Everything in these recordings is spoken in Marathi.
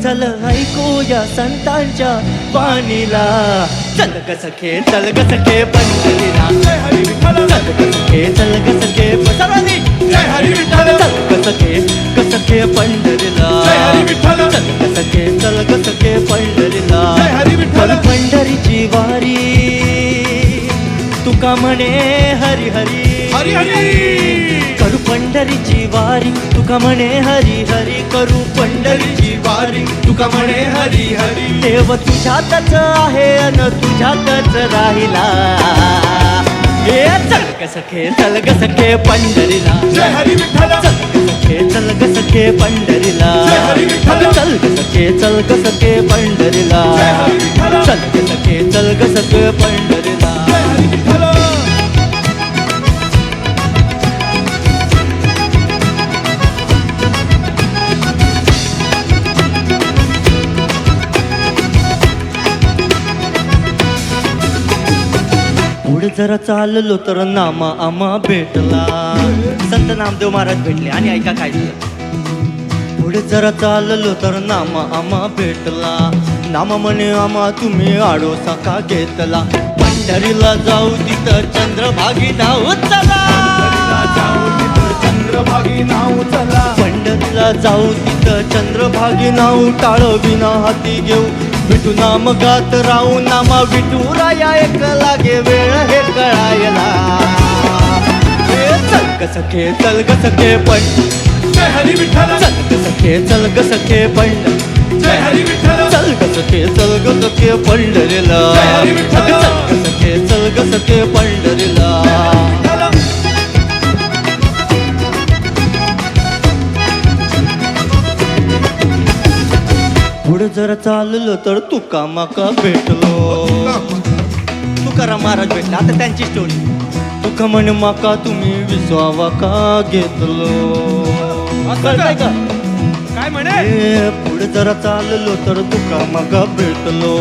चल ऐकूया संतांच्या वाणीला, चल ग सखे चल ग सखे पंढरीला, जय हरी विठ्ठल, चल ग सखे चल ग सखे सर्वांनी जय हरी विठ्ठल, चल ग सखे पंढरीला, जय हरी विठ्ठल, चल ग सखे पंढरीला, जय हरी विठ्ठल, पंढरीची वारी तुका म्हणे हरी हरी हरी हरी करू पंढरीची वारी तुका म्हणे हरी हरी, करू पंढरीची वारी तुका म्हणे हरी हरी, देव तुझ्यातच आहे अन तुझ्यातच राहिला, हे चल ग सखे चल ग सखे पंढरीला, जय हरी विठ्ठल, चल ग सखे चल ग सखे पंढरीला, जय हरी विठ्ठल, चल ग सखे चल ग सखे पंढरीला, जय हरी विठ्ठल, चल ग सखे चल ग सखे पंढरीला. जय हरी विठ्ठल. पुढे जरा चाललो तर नामा आम्हा भेटला, संत नामदेव महाराज भेटले आणि ऐका काय झालं. पुढे जरा चाललो तर नामा आम्हा भेटला, नामा म्हणे आम्हा तुम्ही आडोसा का घेतला, पंढरीला जाऊ तिथं चंद्रभागी नाव चला, चंद्रभागी नाव चला, पंढरीला जाऊ तिथं चंद्रभागी नाव, टाळविना हाती घेऊ विठू नाम गात राहू, नामा विठू राया एक लागे वेळ हे कळायला, हे चल ग सखे चल ग सखे जय हरी विठ्ठल, चल ग सखे चल ग सखे जय हरी विठ्ठल, चल ग सखे चल ग सखे पंढरीला, जय हरी विठ्ठल, चल ग सखे चल ग सखे पंढरीला. पुढे जर चाललो तर तुका माका भेटलो, तुकाराम महाराज भेटला, आता त्यांची स्टोरी. तुका म्हणे माका तुम्ही विसवावा का घेतलो, कळतंय का काय म्हणे, हे पुढे जरा चाललो तर तुका माका भेटलो,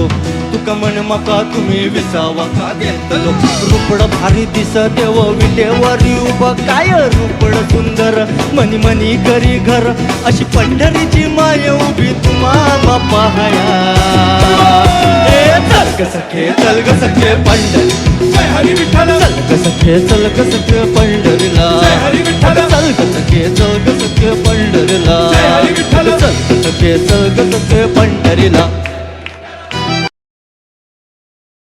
तुका म्हणे माका तुम्ही विसावा का घेतलो, रुपड भारी दिस देव विटेवरी उभं, काय रुपड सुंदर मनी मनी करी घर, अशी पंढरीची माय उभी तुम्हाला पाहाया, हे चल ग सखे चल ग सखे पंढरी, जय हरी विठ्ठल, चल ग सखे चल ग सखे पंढरीला, जय हरी विठ्ठल, चल ग सखे चल ग सखे पंढरीला, जय हरी विठ्ठल, चल ग सखे चल ग सखे पंढरीला.